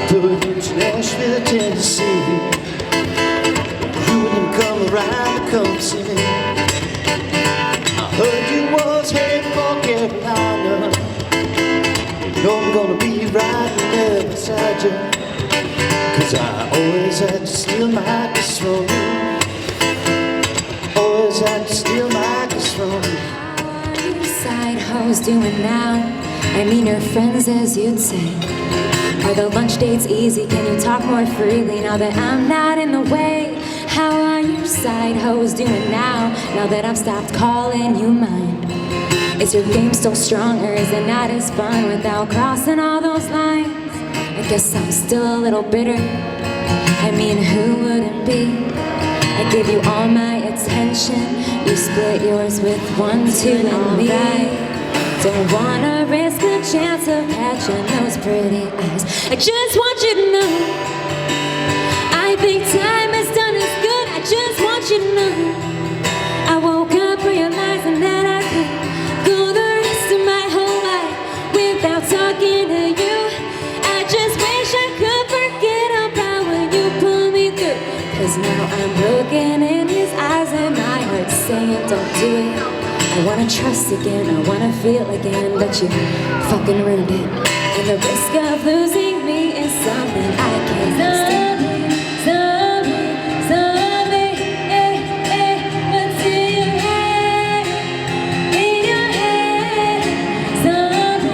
put you to Nashville, Tennessee. You wouldn't come around to come see me. I heard you was headed for Carolina. You know I'm gonna be right there beside you, 'cause I always had to steal my kiss from you. Always had to steal my kiss from you. How are you side hoes doing now? I mean your friends, as you'd say. Are the lunch dates easy? Can you talk more freely now that I'm not in the way? How are you side hoes doing now? Now that I've stopped calling you mine. Is your game still strong, or is it not as fun without crossing all those lines? I guess I'm still a little bitter. I mean, who wouldn't be? I give you all my attention. You split yours with 1, 2, and me. Don't wanna risk a chance of catching those pretty eyes. I just want you to know, I think time has done us good. I just want you to know, I woke up realizing that I could go the rest of my whole life without talking to you. I just wish I could forget about when you pulled me through. 'Cause now I'm looking in his eyes and my heart's saying don't do it. I wanna trust again, I wanna feel again, but you fucking ruined it. And the risk of losing me is something I can't stand. Zombie, what's in your head? In your head. Zombie,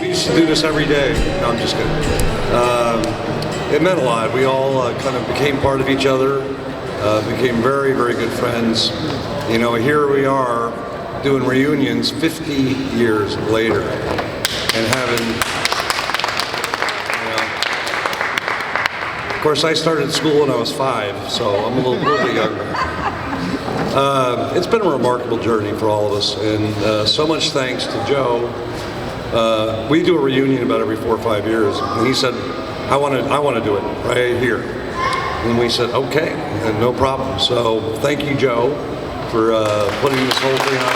We used to do this every day. No, I'm just kidding. It meant a lot. We all kind of became part of each other, became very, very good friends. You know, here we are doing reunions 50 years later and having, you know. Of course, I started school when I was 5, so I'm a little bit younger. It's been a remarkable journey for all of us, and so much thanks to Joe. We do a reunion about every 4 or 5 years, and he said, I want to do it right here. And we said, okay, and no problem. So thank you, Joe, for putting this whole thing on.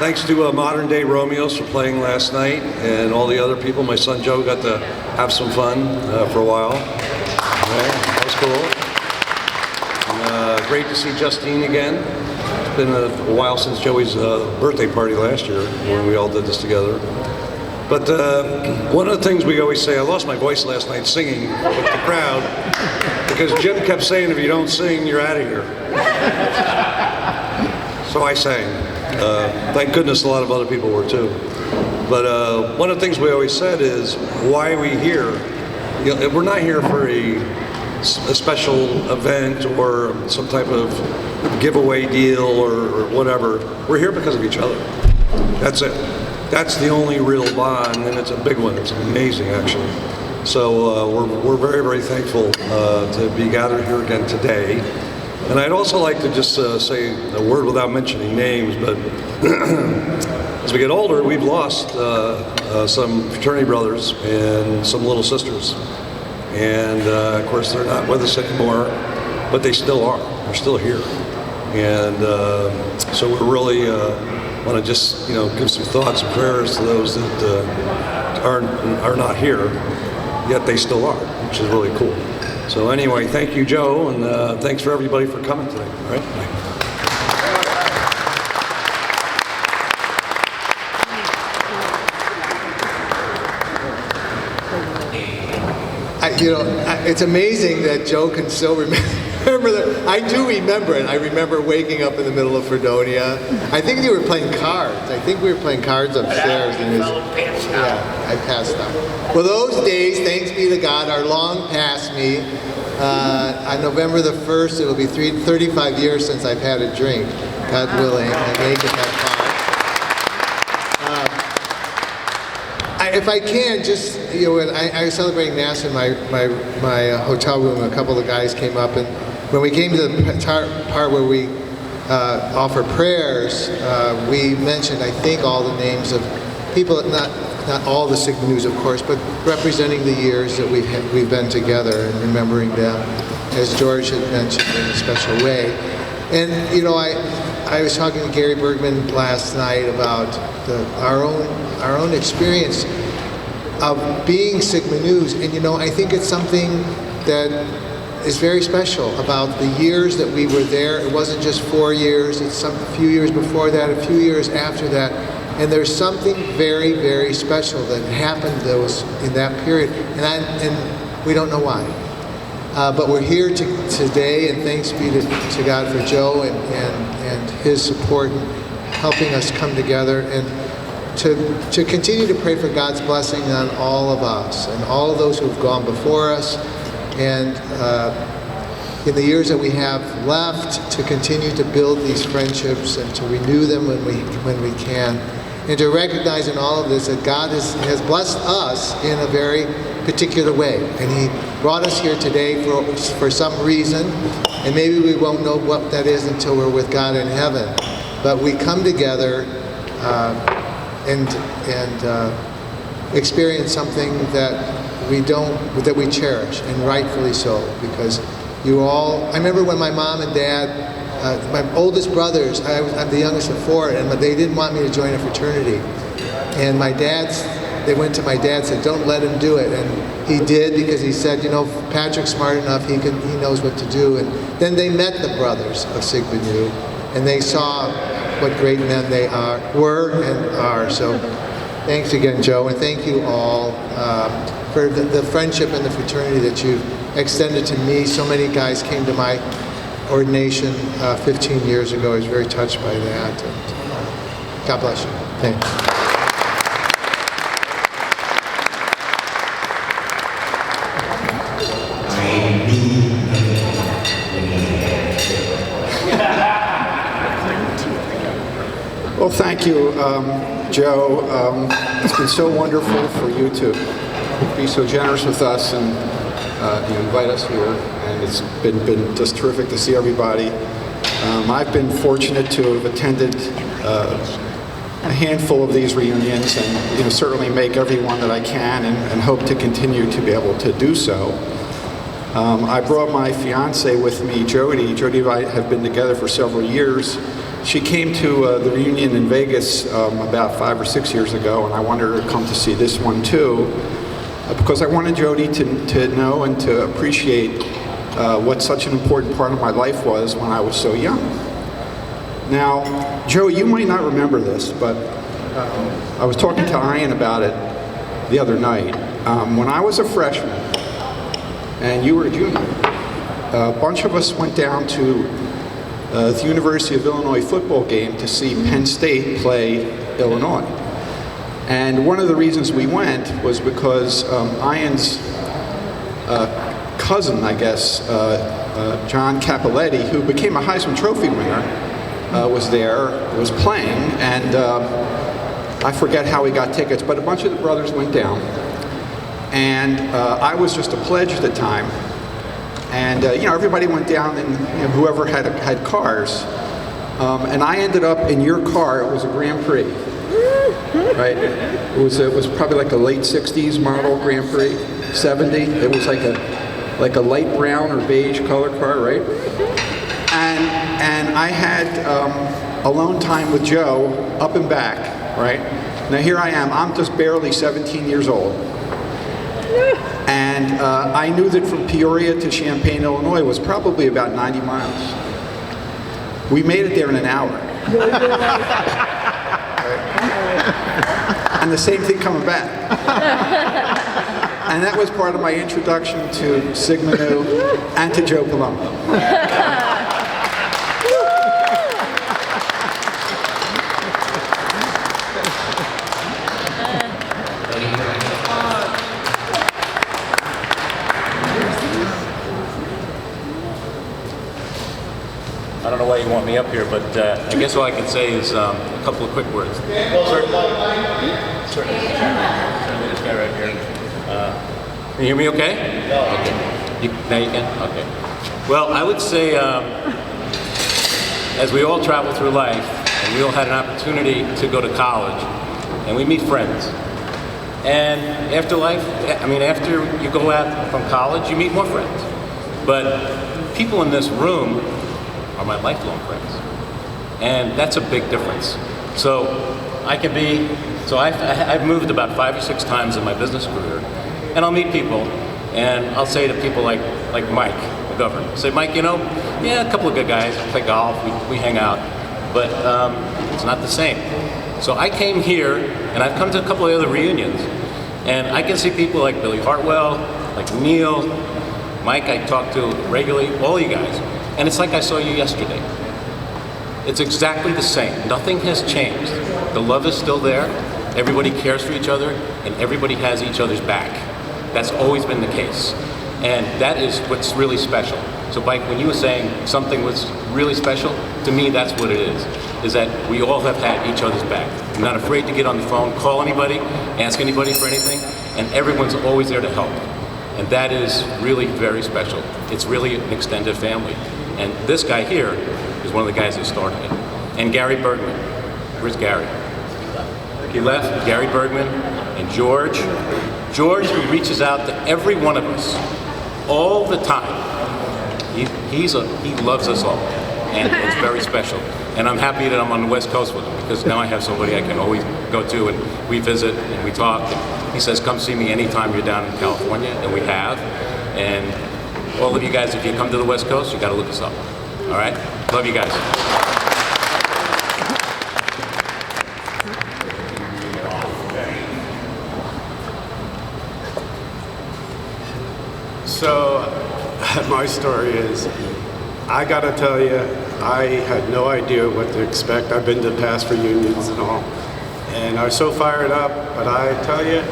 Thanks to Modern Day Romeos for playing last night, and all the other people. My son Joe got to have some fun for a while. Yeah, that was cool. And, great to see Justine again. It's been a while since Joey's birthday party last year when we all did this together. But one of the things we always say, I lost my voice last night singing with the crowd because Jim kept saying, if you don't sing, you're out of here. So I sang. Thank goodness a lot of other people were too. But one of the things we always said is, why are we here? You know, we're not here for a special event or some type of giveaway deal or whatever. We're here because of each other. That's it. That's the only real bond, and it's a big one. It's amazing, actually. So we're very, very thankful to be gathered here again today. And I'd also like to just say a word without mentioning names, but as we get older, we've lost some fraternity brothers and some little sisters. And of course, they're not with us anymore, but they still are. They're still here. And so we really want to just, give some thoughts and prayers to those that are not here, yet they still are, which is really cool. So anyway, thank you, Joe, and thanks for everybody for coming today. All right? It's amazing that Joe can still remember that. I do remember it. I remember waking up in the middle of Fredonia. I think you were playing cards. I think we were playing cards upstairs. And I passed out. Well, those days, thanks be to God, are long past me. On November the 1st, it will be 35 years since I've had a drink, God willing, and make it that far. If I can, just, when I was celebrating Mass in my hotel room, a couple of guys came up, and when we came to the part where we offer prayers, we mentioned, I think, all the names of people, not not all the Sigma News, of course, but representing the years that we've been together and remembering them, as George had mentioned, in a special way. And you know, I was talking to Gary Bergman last night about our own experience of being Sigma News, and you know, I think it's something that is very special about the years that we were there. It wasn't just 4 years, it's a few years before that, a few years after that, and there's something very, very special that happened in that period, and we don't know why. But we're here today, and thanks be to God for Joe and his support in helping us come together, and to continue to pray for God's blessing on all of us and all of those who have gone before us, and in the years that we have left, to continue to build these friendships and to renew them when we can, and to recognize in all of this that God has blessed us in a very particular way, and He brought us here today for some reason, and maybe we won't know what that is until we're with God in heaven. But we come together and experience something that we cherish, and rightfully so, because I remember when my mom and dad, my oldest brothers, I'm the youngest of four, and they didn't want me to join a fraternity, and they went to my dad and said, don't let him do it, and he did, because he said, you know, Patrick's smart enough, he knows what to do. And then they met the brothers of Sigma Nu, and they saw what great men they were and are. So thanks again, Joe, and thank you all for the friendship and the fraternity that you've extended to me. So many guys came to my ordination 15 years ago. I was very touched by that. And God bless you. Thanks. Well, thank you, Joe. It's been so wonderful for you to be so generous with us and you invite us here, and it's been just terrific to see everybody. I've been fortunate to have attended a handful of these reunions, and certainly make every one that I can, and hope to continue to be able to do so. I brought my fiance with me, Jody. Jody and I have been together for several years. She came to the reunion in Vegas about 5 or 6 years ago, and I wanted her to come to see this one too, because I wanted Jody to know and to appreciate what such an important part of my life was when I was so young. Now, Joe, you might not remember this, but I was talking to Ian about it the other night. When I was a freshman, and you were a junior, a bunch of us went down to the University of Illinois football game to see Penn State play Illinois. And one of the reasons we went was because Ian's cousin, I guess, John Capoletti, who became a Heisman Trophy winner, was playing, and I forget how he got tickets, but a bunch of the brothers went down. And I was just a pledge at the time. And everybody went down, and whoever had cars, and I ended up in your car. It was a Grand Prix, right? It was probably like a late '60s model Grand Prix, '70. It was like a light brown or beige color car, right? And I had alone time with Joe up and back, right? Now here I am. I'm just barely 17 years old. And I knew that from Peoria to Champaign, Illinois was probably about 90 miles. We made it there in an hour. And the same thing coming back. And that was part of my introduction to Sigma Nu and to Joe Palumbo. I don't know why you want me up here, but I guess all I can say is a couple of quick words. Certainly this guy right here. Can you hear me okay? No. Okay. Now you can? Okay. Well, I would say as we all travel through life, and we all had an opportunity to go to college, and we meet friends. And after life, I mean, after you go out from college, you meet more friends. But people in this room are my lifelong friends. And that's a big difference. So I've moved about 5 or 6 times in my business career. And I'll meet people, and I'll say to people like Mike, the governor, I'll say, Mike, you know, yeah, a couple of good guys, we play golf, we hang out, but it's not the same. So I came here, and I've come to a couple of other reunions, and I can see people like Billy Hartwell, like Neil, Mike I talk to regularly, all you guys, and it's like I saw you yesterday. It's exactly the same. Nothing has changed. The love is still there, everybody cares for each other, and everybody has each other's back. That's always been the case. And that is what's really special. So Mike, when you were saying something was really special, to me that's what it is that we all have had each other's back. I'm not afraid to get on the phone, call anybody, ask anybody for anything, and everyone's always there to help. And that is really very special. It's really an extended family. And this guy here is one of the guys that started it. And Gary Bergman. Where's Gary? He left. Gary Bergman and George. George, who reaches out to every one of us all the time. He loves us all, and it's very special. And I'm happy that I'm on the West Coast with him, because now I have somebody I can always go to, and we visit and we talk. And he says, come see me anytime you're down in California, and we have. And all of you guys, if you come to the West Coast, you got to look us up. All right? Love you guys. So, my story is, I gotta tell you, I had no idea what to expect. I've been to past reunions and all, and I was so fired up, but I tell you,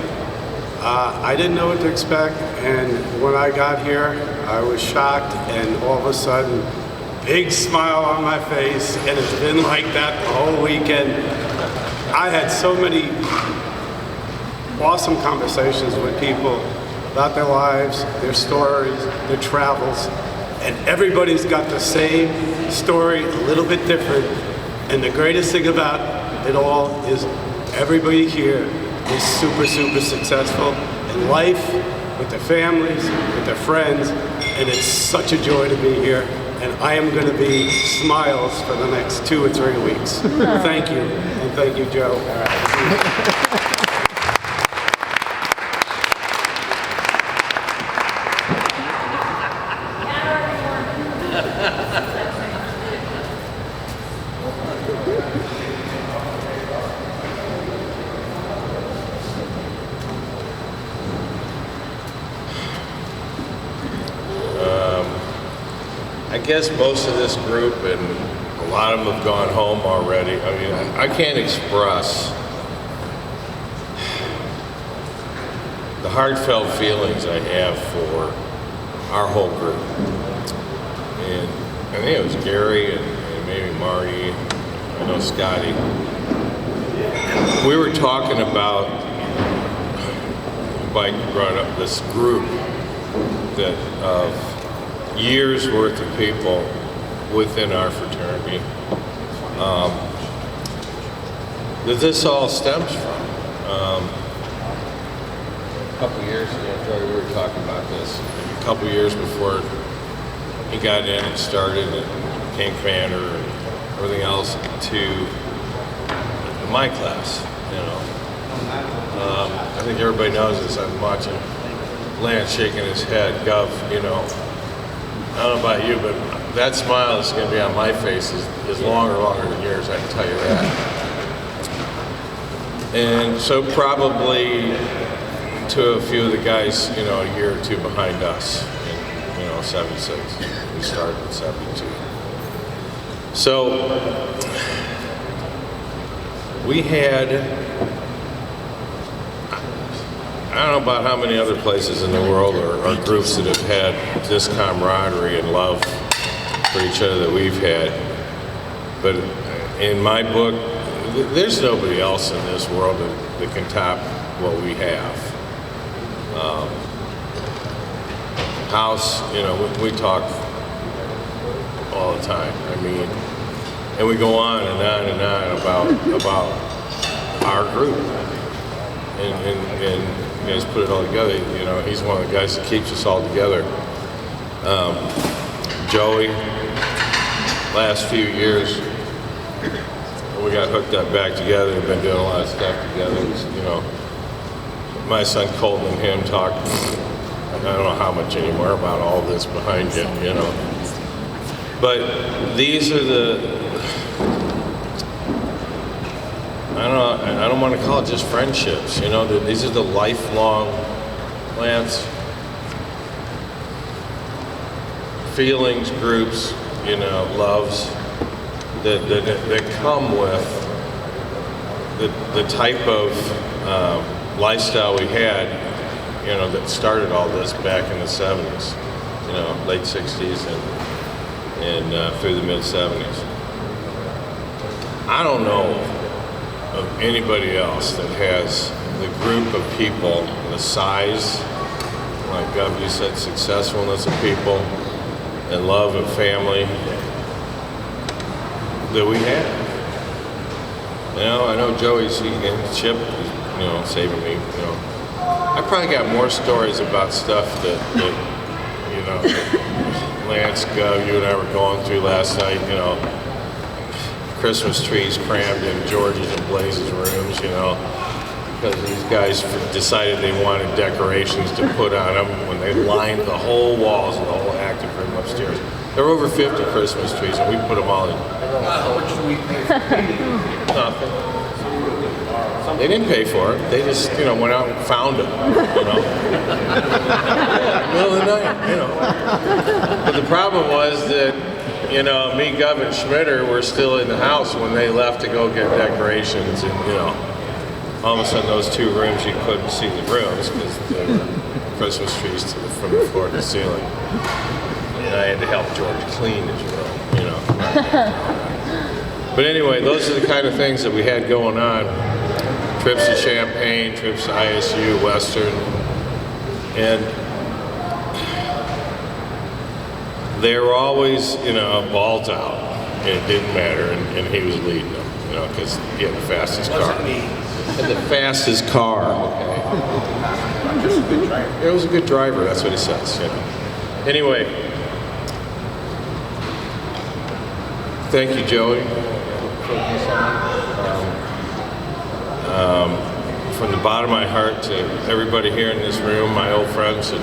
I didn't know what to expect, and when I got here, I was shocked, and all of a sudden, big smile on my face, and it's been like that the whole weekend. I had so many awesome conversations with people about their lives, their stories, their travels, and everybody's got the same story, a little bit different. And the greatest thing about it all is everybody here is super, super successful in life, with their families, with their friends, and it's such a joy to be here. And I am going to be smiles for the next 2 or 3 weeks. Thank you, and thank you, Joe. I guess most of this group, and a lot of them have gone home already. I mean, I can't express the heartfelt feelings I have for our whole group. And I think it was Gary and maybe Marty, I know Scotty. We were talking about, Mike brought up this group that of years worth of people within our fraternity that this all stems from. A couple years ago, Joey, we were talking about this. A couple years before he got in and started and became commander and everything else, to my class, you know. I think everybody knows this. I'm watching Lance shaking his head, Gov, you know. I don't know about you, but that smile is going to be on my face is longer than yours, I can tell you that. And so probably to a few of the guys, you know, a year or two behind us, in, you know, 76. We started in 72. So we had, I don't know about how many other places in the world or groups that have had this camaraderie and love for each other that we've had. But in my book, there's nobody else in this world that can top what we have. House, you know, we talk all the time. I mean, and we go on and on and on about our group. and you guys put it all together. You know, he's one of the guys that keeps us all together. Joey, last few years, we got hooked up back together. We've been doing a lot of stuff together. You know, my son Colton and him talk, I don't know how much anymore about all this behind you, you know. But these are I don't want to call it just friendships, you know. These are the lifelong, Lance, feelings, groups, you know, loves that come with the type of lifestyle we had, you know, that started all this back in the 70s, you know, late 60s and through the mid 70s. I don't know of anybody else that has the group of people, the size, like Gov, you said, successfulness of people, and love of family that we have. You know, I know Joey's, and Chip, you know, saving me, you know. I probably got more stories about stuff that you know, Lance, Gov, you and I were going through last night, you know, Christmas trees crammed in George's and Blaze's rooms, you know, because these guys decided they wanted decorations to put on them when they lined the whole walls of the whole active room upstairs. There were over 50 Christmas trees, and we put them all in. How much do we pay for nothing. They didn't pay for it. They just, you know, went out and found them, you know. Middle of the night, you know. But the problem was that, you know, me, Gov, and Schmitter were still in the house when they left to go get decorations, and, you know, all of a sudden those two rooms, you couldn't see the rooms because they were Christmas trees from the floor to the ceiling. And I had to help George clean his room, you know. But anyway, those are the kind of things that we had going on. Trips to Champaign, trips to ISU, Western, and they were always, you know, balls out, and it didn't matter, and he was leading them, you know, because he had the fastest car. And the fastest car, okay. It was a good driver, that's what he says, you know. Anyway, thank you, Joey. From the bottom of my heart to everybody here in this room, my old friends and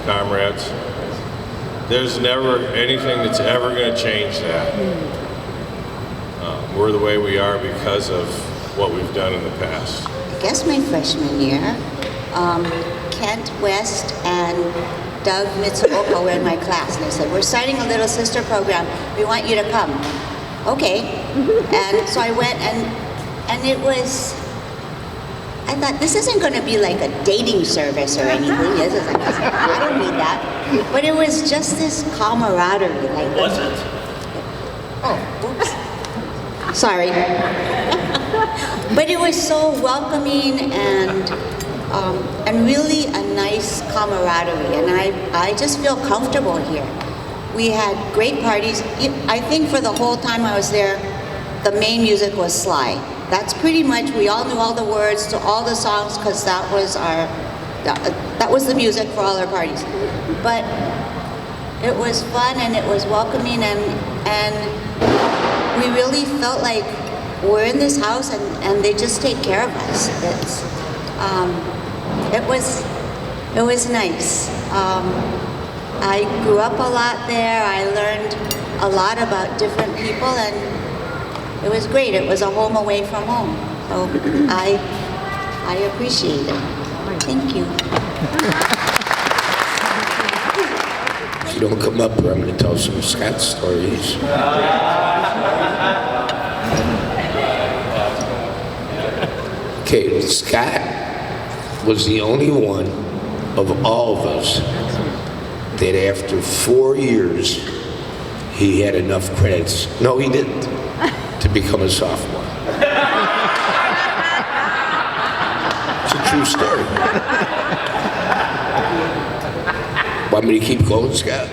comrades, there's never anything that's ever going to change that. We're the way we are because of what we've done in the past. I guess my freshman year, Kent West and Doug Mitsuoka were in my class, and they said, "We're starting a Little Sister program. We want you to come." Okay. And so I went, and it was, I thought, this isn't going to be like a dating service or anything. This is like, I don't need that. But it was just this camaraderie. Like, was it? Oh, oops. Sorry. But it was so welcoming and really a nice camaraderie. And I just feel comfortable here. We had great parties. I think for the whole time I was there, the main music was Sly. That's pretty much, we all knew all the words to all the songs because that was the music for all our parties. But it was fun and it was welcoming, and we really felt like we're in this house and they just take care of us. It was nice. I grew up a lot there. I learned a lot about different people, and it was great. It was a home away from home. So I appreciate it. Thank you. If you don't come up here, I'm going to tell some Scott stories. Okay, Scott was the only one of all of us that after 4 years, he had enough credits. No, he didn't. To become a sophomore. It's a true story. Want me to keep going, Scott?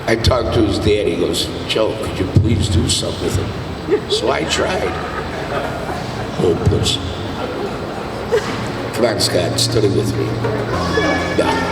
I talked to his dad. He goes, "Joe, could you please do something with him?" So I tried. Opus. Come on, Scott, study with me. Yeah.